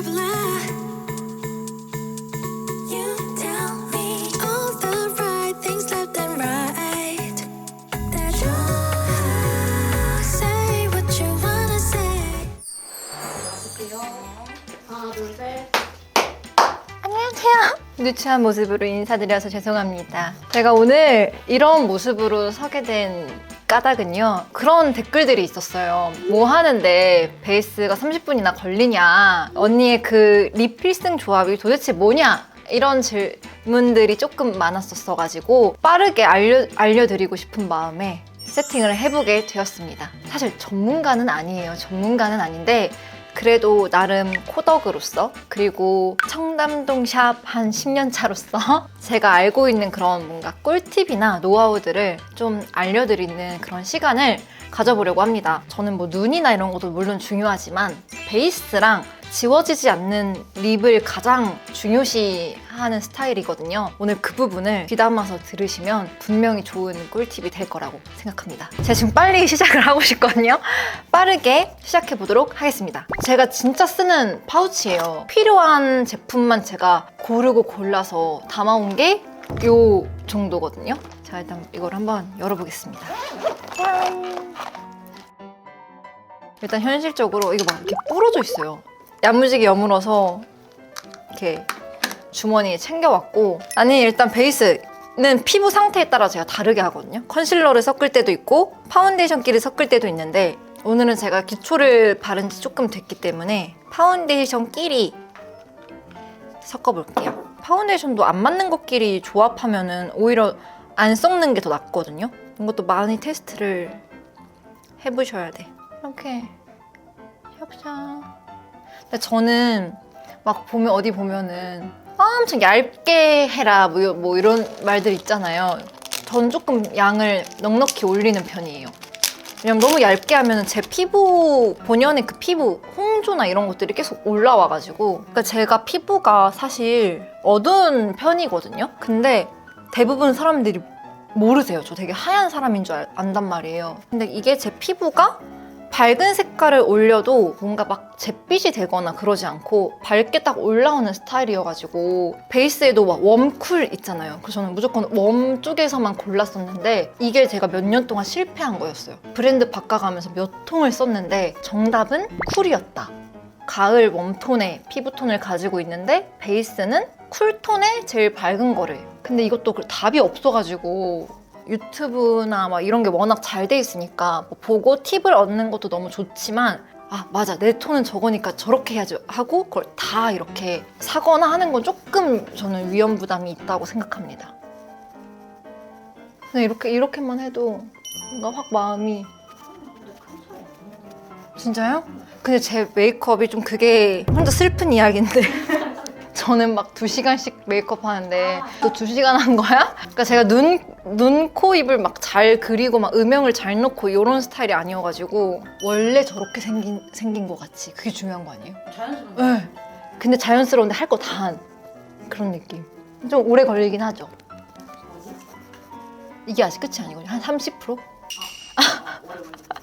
blah blah. You tell me all the right things left and right. That you say what you wanna say. 하나, 둘, 셋. 안녕하세요. 누추한 모습으로 인사드려서 죄송합니다. 제가 오늘 이런 모습으로 서게 된 까닭은요, 그런 댓글들이 있었어요. 뭐 하는데 베이스가 30분이나 걸리냐, 언니의 그 립 필승 조합이 도대체 뭐냐, 이런 질문들이 조금 많았었어가지고 빠르게 알려드리고 싶은 마음에 세팅을 해보게 되었습니다. 사실 전문가는 아니에요. 전문가는 아닌데 그래도 나름 코덕으로서, 그리고 청담동 샵 한 10년 차로서 제가 알고 있는 그런 뭔가 꿀팁이나 노하우들을 좀 알려드리는 그런 시간을 가져보려고 합니다. 저는 뭐 눈이나 이런 것도 물론 중요하지만 베이스랑 지워지지 않는 립을 가장 중요시하는 스타일이거든요. 오늘 그 부분을 귀담아서 들으시면 분명히 좋은 꿀팁이 될 거라고 생각합니다. 제가 지금 빨리 시작을 하고 싶거든요. 빠르게 시작해 보도록 하겠습니다. 제가 진짜 쓰는 파우치예요. 필요한 제품만 제가 고르고 골라서 담아온 게 요 정도거든요. 자, 일단 이걸 한번 열어보겠습니다. 짠! 일단 현실적으로 이거 막 이렇게 부러져 있어요. 야무지게 여물어서 이렇게 주머니에 챙겨왔고, 아니 일단 베이스는 피부 상태에 따라 제가 다르게 하거든요. 컨실러를 섞을 때도 있고 파운데이션끼리 섞을 때도 있는데, 오늘은 제가 기초를 바른 지 조금 됐기 때문에 파운데이션끼리 섞어볼게요. 파운데이션도 안 맞는 것끼리 조합하면은 오히려 안 섞는 게 더 낫거든요. 이것도 많이 테스트를 해보셔야 돼. 이렇게 샵샵. 근데 저는 막 보면 어디 보면은 엄청 얇게 해라 뭐 이런 말들 있잖아요. 전 조금 양을 넉넉히 올리는 편이에요. 왜냐면 너무 얇게 하면 제 피부 본연의 그 피부 홍조나 이런 것들이 계속 올라와가지고, 그러니까 제가 피부가 사실 어두운 편이거든요. 근데 대부분 사람들이 모르세요. 저 되게 하얀 사람인 줄 안단 말이에요. 근데 이게 제 피부가 밝은 색깔을 올려도 뭔가 막 잿빛이 되거나 그러지 않고 밝게 딱 올라오는 스타일이어가지고, 베이스에도 막 웜쿨 있잖아요. 그래서 저는 무조건 웜 쪽에서만 골랐었는데 이게 제가 몇 년 동안 실패한 거였어요. 브랜드 바꿔가면서 몇 통을 썼는데 정답은 쿨이었다. 가을 웜톤의 피부톤을 가지고 있는데 베이스는 쿨톤의 제일 밝은 거를. 근데 이것도 답이 없어가지고 유튜브나 막 이런 게 워낙 잘 돼 있으니까 뭐 보고 팁을 얻는 것도 너무 좋지만, 아 맞아 내 톤은 저거니까 저렇게 해야지 하고 그걸 다 이렇게 사거나 하는 건 조금 저는 위험 부담이 있다고 생각합니다. 근데 이렇게만 해도 뭔가 확 마음이. 진짜요? 근데 제 메이크업이 좀 그게 혼자 슬픈 이야기인데 저는 막 2시간씩 메이크업 하는데 너 2시간 한 거야? 그러니까 제가 눈, 코, 입을 막 잘 그리고 막 음영을 잘 넣고 이런 스타일이 아니어가지고 원래 저렇게 생긴 것 같이, 그게 중요한 거 아니에요? 자연스러운 거. 네. 근데 자연스러운데 할 거 다 한 그런 느낌. 좀 오래 걸리긴 하죠. 이게 아직 끝이 아니거든요. 한 30%?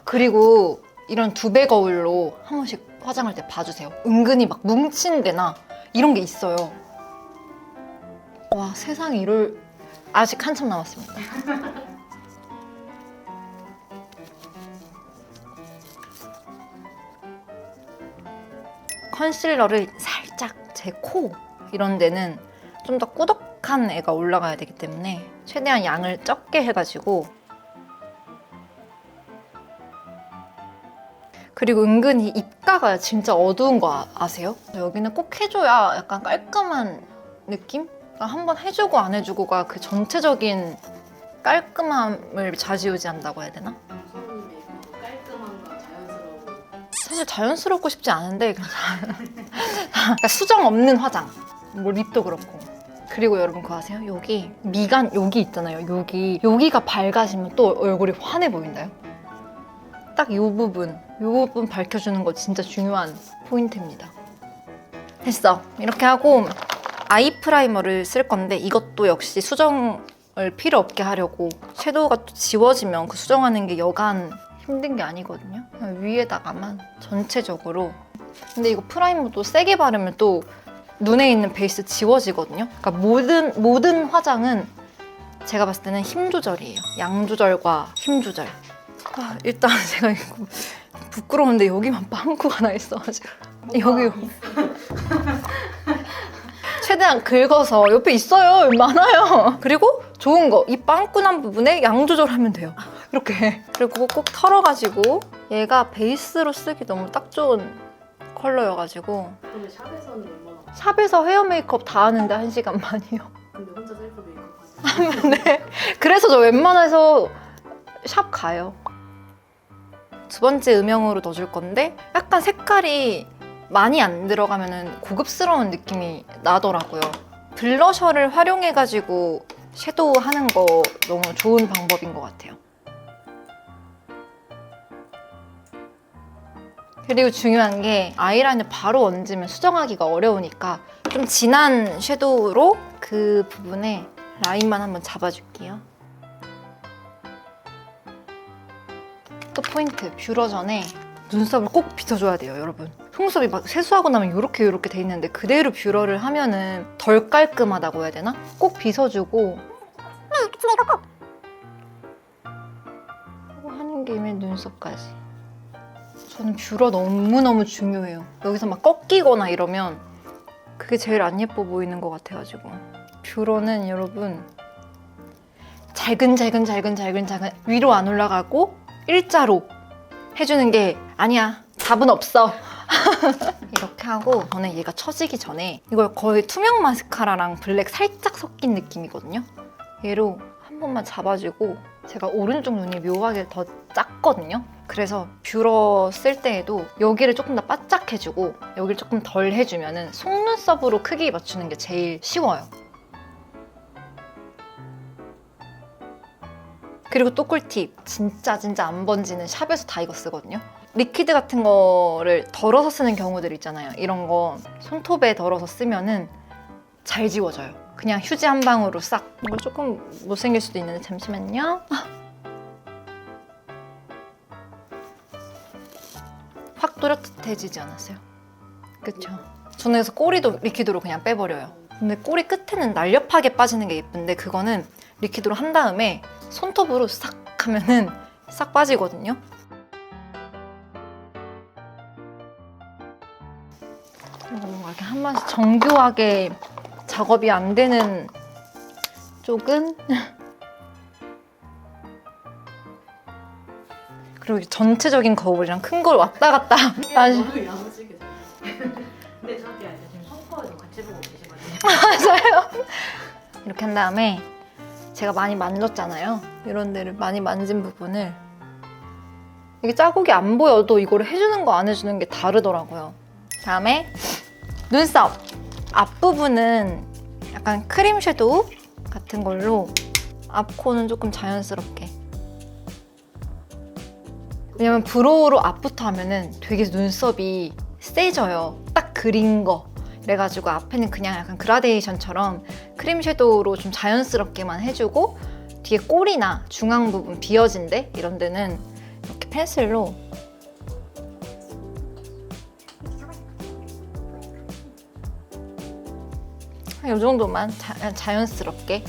그리고 이런 2배 거울로 한 번씩 화장할 때 봐주세요. 은근히 막 뭉친 데나 이런 게 있어요. 와, 세상에 이럴. 아직 한참 남았습니다. 컨실러를 살짝 제 코 이런 데는 좀 더 꾸덕한 애가 올라가야 되기 때문에 최대한 양을 적게 해가지고. 그리고 은근히 입가가 진짜 어두운 거 아세요? 여기는 꼭 해줘야 약간 깔끔한 느낌? 한번 해주고 안 해주고가 그 전체적인 깔끔함을 좌지우지한다고 해야 되나? 깔끔함과 자연스러움. 사실 자연스럽고 싶지 않은데 그러니까 수정 없는 화장. 뭐 립도 그렇고. 그리고 여러분 그거 아세요? 여기 미간 여기 있잖아요. 여기가 밝아지면 또 얼굴이 환해 보인다요. 딱 이 부분 밝혀주는 거 진짜 중요한 포인트입니다. 됐어. 이렇게 하고 아이 프라이머를 쓸 건데, 이것도 역시 수정을 필요 없게 하려고. 섀도우가 또 지워지면 그 수정하는 게 여간 힘든 게 아니거든요. 위에다가만 전체적으로. 근데 이거 프라이머도 세게 바르면 또 눈에 있는 베이스 지워지거든요. 그러니까 모든 화장은 제가 봤을 때는 힘 조절이에요. 양 조절과 힘 조절. 일단 제가 이거 부끄러운데 여기만 빵꾸가 나 있어가지고 여기 최대한 긁어서 옆에 있어요. 많아요. 그리고 좋은 거, 이 빵꾸 난 부분에 양 조절하면 돼요. 이렇게. 그리고 꼭 털어가지고 얘가 베이스로 쓰기 너무 딱 좋은 컬러여가지고. 근데 샵에서는 얼마나? 샵에서 헤어 메이크업 다 하는데 1시간 반이요. 근데 혼자 셀프 메이크업 하세요? 네. 그래서 저 웬만해서 샵 가요. 두 번째 음영으로 넣어줄 건데 약간 색깔이 많이 안 들어가면 고급스러운 느낌이 나더라고요. 블러셔를 활용해가지고 섀도우 하는 거 너무 좋은 방법인 것 같아요. 그리고 중요한 게 아이라인을 바로 얹으면 수정하기가 어려우니까 좀 진한 섀도우로 그 부분에 라인만 한번 잡아줄게요. 또 포인트, 뷰러 전에 눈썹을 꼭 빗어줘야 돼요, 여러분. 속눈썹이 막 세수하고 나면 이렇게 돼 있는데 그대로 뷰러를 하면은 덜 깔끔하다고 해야 되나? 꼭 빗어주고. 하고 하는 김에 눈썹까지. 저는 뷰러 너무너무 중요해요. 여기서 막 꺾이거나 이러면 그게 제일 안 예뻐 보이는 것 같아가지고. 뷰러는 여러분 잘근 위로 안 올라가고 일자로 해주는 게 아니야. 답은 없어. 이렇게 하고 저는 얘가 처지기 전에 이걸 거의 투명 마스카라랑 블랙 살짝 섞인 느낌이거든요. 얘로 한 번만 잡아주고 제가 오른쪽 눈이 묘하게 더 작거든요. 그래서 뷰러 쓸 때에도 여기를 조금 더 바짝해주고 여기를 조금 덜 해주면 속눈썹으로 크기 맞추는 게 제일 쉬워요. 그리고 또 꿀팁, 진짜 안 번지는 샵에서 다 이거 쓰거든요. 리퀴드 같은 거를 덜어서 쓰는 경우들 있잖아요. 이런 거 손톱에 덜어서 쓰면은 잘 지워져요. 그냥 휴지 한 방으로 싹. 이거 조금 못생길 수도 있는데 잠시만요. 확 또렷해지지 않았어요? 그쵸? 저는 그래서 꼬리도 리퀴드로 그냥 빼버려요. 근데 꼬리 끝에는 날렵하게 빠지는 게 예쁜데 그거는 리퀴드로 한 다음에 손톱으로 싹 하면은 싹 빠지거든요. 그리고 뭔가 이렇게 한 번씩 정교하게 작업이 안 되는 쪽은 그리고 전체적인 거울이랑 큰 걸 왔다 갔다 다시. 너무 야무지게 잘. 근데 저기 아니라 지금 펑커에서 같이 보고 계시거든요. 맞아요. 이렇게 한 다음에 제가 많이 만졌잖아요. 이런 데를 많이 만진 부분을 이게 자국이 안 보여도 이거를 해주는 거 안 해주는 게 다르더라고요. 다음에 눈썹 앞부분은 약간 크림 섀도우 같은 걸로 앞코는 조금 자연스럽게. 왜냐면 브로우로 앞부터 하면은 되게 눈썹이 세져요. 딱 그린 거. 그래가지고 앞에는 그냥 약간 그라데이션처럼 크림 섀도우로 좀 자연스럽게만 해주고 뒤에 꼬리나 중앙 부분 비어진 데 이런 데는 이렇게 펜슬로 이 정도만 자연스럽게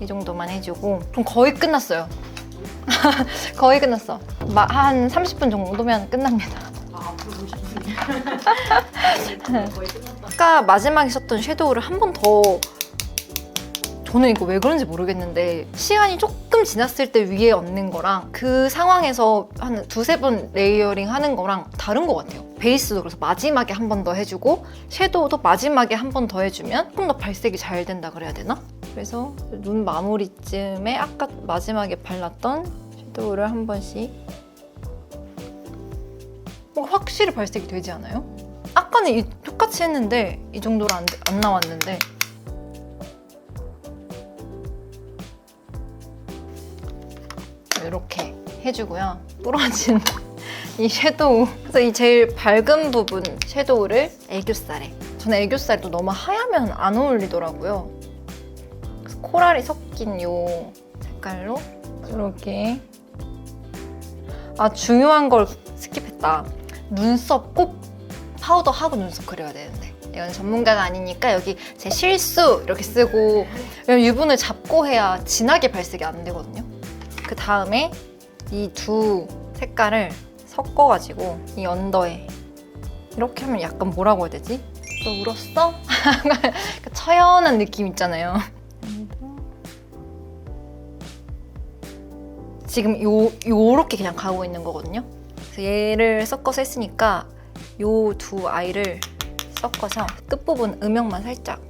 이 정도만 해주고 그럼 거의 끝났어요. 거의 끝났어. 한 30분 정도면 끝납니다. 앞으로 50분이야. 거의 끝났다. 아까 마지막에 썼던 섀도우를 한 번 더 저는 이거 왜 그런지 모르겠는데 시간이 조금 지났을 때 위에 얹는 거랑 그 상황에서 한 두세 번 레이어링 하는 거랑 다른 것 같아요. 베이스도 그래서 마지막에 한 번 더 해주고 섀도우도 마지막에 한 번 더 해주면 조금 더 발색이 잘 된다 그래야 되나? 그래서 눈 마무리쯤에 아까 마지막에 발랐던 섀도우를 한 번씩 확실히 발색이 되지 않아요? 아까는 똑같이 했는데 이 정도로 안 나왔는데 이렇게 해주고요. 부러진 이 섀도우. 그래서 이 제일 밝은 부분 섀도우를 애교살에. 저는 애교살도 너무 하얗면 안 어울리더라고요. 그래서 코랄이 섞인 이 색깔로 이렇게. 아, 중요한 걸 스킵했다. 그렸다. 눈썹 꼭 파우더하고 눈썹 그려야 되는데 이건 전문가가 아니니까 여기 제 실수 이렇게 쓰고, 왜냐면 유분을 잡고 해야 진하게 발색이 안 되거든요. 그 다음에 이 두 색깔을 섞어가지고 이 언더에 이렇게 하면 약간 뭐라고 해야 되지? 너 울었어? 처연한 느낌 있잖아요. 지금 요렇게 그냥 가고 있는 거거든요. 그래서 얘를 섞어서 했으니까 요 두 아이를 섞어서 끝부분 음영만 살짝,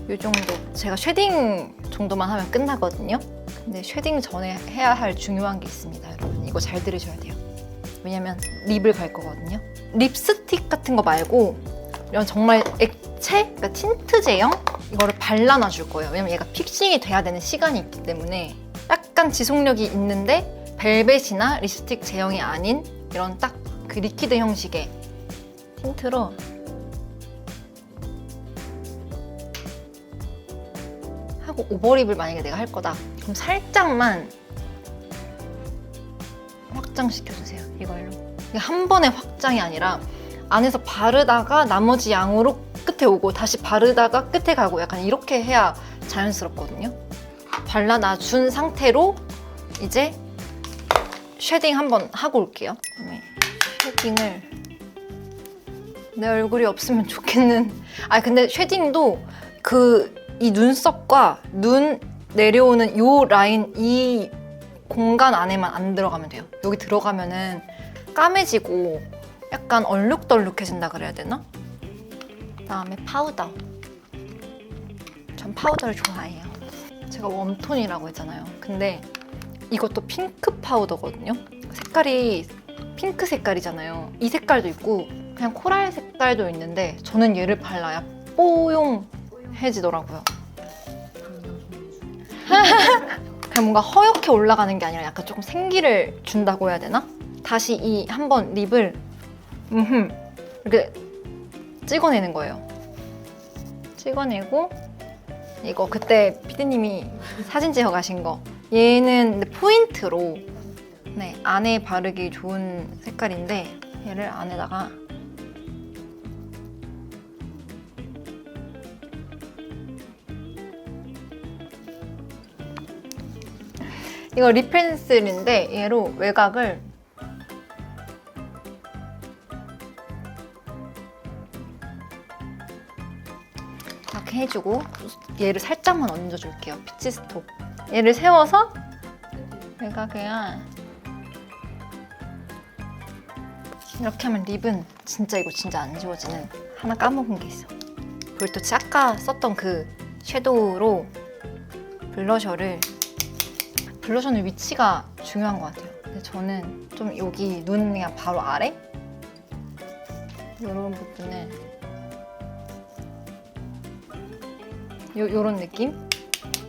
요 정도. 제가 쉐딩 정도만 하면 끝나거든요. 근데 쉐딩 전에 해야 할 중요한 게 있습니다, 여러분. 이거 잘 들으셔야 돼요. 왜냐면 립을 갈 거거든요. 립스틱 같은 거 말고 이런 정말 액체? 그러니까 틴트 제형? 이거를 발라놔 줄 거예요. 왜냐면 얘가 픽싱이 돼야 되는 시간이 있기 때문에 약간 지속력이 있는데 벨벳이나 립스틱 제형이 아닌 이런 딱 그 리퀴드 형식의 틴트로 하고, 오버립을 만약에 내가 할 거다 그럼 살짝만 확장시켜주세요, 이걸로. 이게 한 번에 확장이 아니라 안에서 바르다가 나머지 양으로 끝에 오고 다시 바르다가 끝에 가고 약간 이렇게 해야 자연스럽거든요. 발라놔준 상태로 이제 쉐딩 한번 하고 올게요. 그다음에 쉐딩을, 내 얼굴이 없으면 좋겠는. 근데 쉐딩도 이 눈썹과 눈 내려오는 요 라인, 이 공간 안에만 안 들어가면 돼요. 여기 들어가면은 까매지고 약간 얼룩덜룩해진다 그래야 되나? 그다음에 파우더. 전 파우더를 좋아해요. 제가 웜톤이라고 했잖아요. 근데 이것도 핑크 파우더거든요. 색깔이 핑크 색깔이잖아요. 이 색깔도 있고 그냥 코랄 색깔도 있는데 저는 얘를 발라야 뽀용해지더라고요. 그냥 뭔가 허옇게 올라가는 게 아니라 약간 조금 생기를 준다고 해야 되나? 다시 이 한번 립을 이렇게 찍어내는 거예요. 찍어내고, 이거 그때 피디님이 사진 찍어 가신 거, 얘는 포인트로 안에 바르기 좋은 색깔인데 얘를 안에다가 이거 립 펜슬인데 얘로 외곽을 이렇게 해주고 얘를 살짝만 얹어줄게요. 피치 스톡. 얘를 세워서 외곽에야 이렇게 하면 립은 진짜 이거 진짜 안 지워지는, 하나 까먹은 게 있어. 볼터치 아까 썼던 그 섀도우로 블러셔는 위치가 중요한 것 같아요. 근데 저는 좀 여기 눈 그냥 바로 아래? 이런 부분을 요런 느낌?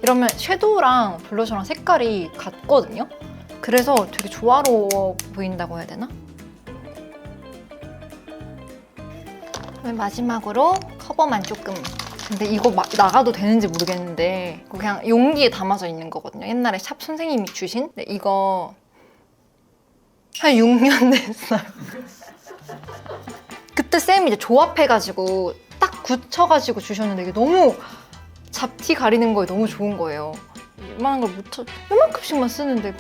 이러면 섀도우랑 블러셔랑 색깔이 같거든요? 그래서 되게 조화로워 보인다고 해야 되나? 마지막으로 커버만 조금. 근데 이거 나가도 되는지 모르겠는데 이거 그냥 용기에 담아져 있는 거거든요. 옛날에 샵 선생님이 주신. 근데 이거 한 6년 됐어요. 그때 쌤이 이제 조합해가지고 딱 굳혀가지고 주셨는데 이게 너무 잡티 가리는 거에 너무 좋은 거예요. 이만한 걸 묻혀, 이만큼씩만 쓰는데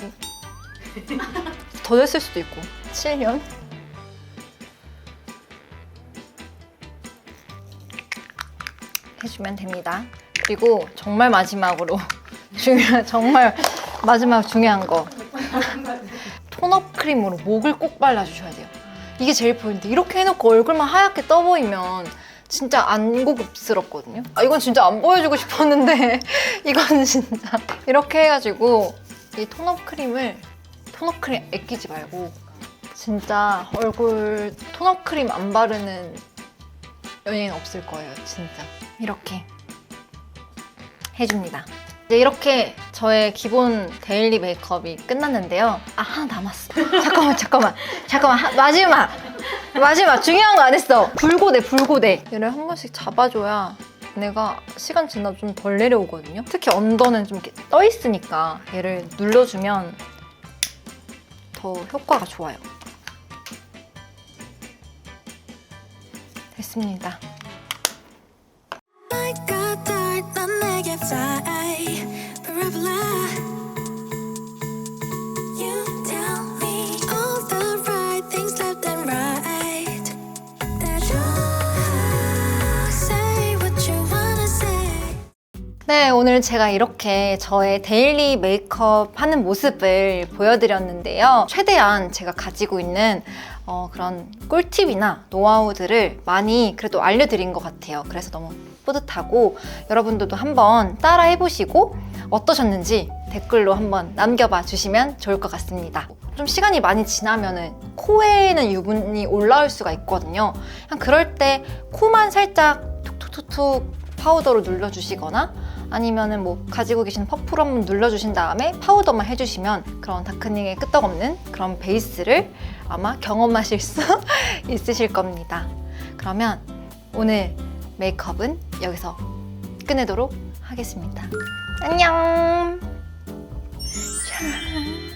더 됐을 수도 있고. 7년? 해주면 됩니다. 그리고 정말 마지막으로 정말 마지막 중요한 거, 톤업 크림으로 목을 꼭 발라주셔야 돼요. 이게 제일 포인트. 이렇게 해놓고 얼굴만 하얗게 떠 보이면 진짜 안 고급스럽거든요. 이건 진짜 안 보여주고 싶었는데 이건 진짜 이렇게 해가지고 이 톤업 크림 아끼지 말고 진짜 얼굴 톤업 크림 안 바르는 연예인 없을 거예요, 진짜. 이렇게 해줍니다. 이제 이렇게 저의 기본 데일리 메이크업이 끝났는데요. 하나 남았어. 잠깐만. 마지막 중요한 거 안 했어. 불고대. 얘를 한 번씩 잡아줘야 내가 시간 지나도 좀 덜 내려오거든요. 특히 언더는 좀 이렇게 떠 있으니까 얘를 눌러주면 더 효과가 좋아요. 됐습니다. Like a dart, 넌 내게 fly. Parabola. You tell me all the right things left and right. That you say what you wanna say. 네, 오늘 제가 이렇게 저의 데일리 메이크업 하는 모습을 보여드렸는데요. 최대한 제가 가지고 있는 그런 꿀팁이나 노하우들을 많이 그래도 알려드린 것 같아요. 그래서 너무 뿌듯하고 여러분들도 한번 따라 해보시고 어떠셨는지 댓글로 한번 남겨봐 주시면 좋을 것 같습니다. 좀 시간이 많이 지나면은 코에는 유분이 올라올 수가 있거든요. 그냥 그럴 때 코만 살짝 툭툭툭툭 파우더로 눌러주시거나 아니면은 뭐 가지고 계신 퍼프로 한번 눌러주신 다음에 파우더만 해주시면 그런 다크닝에 끄떡없는 그런 베이스를 아마 경험하실 수 있으실 겁니다. 그러면 오늘 메이크업은 여기서 끝내도록 하겠습니다. 안녕! 짠!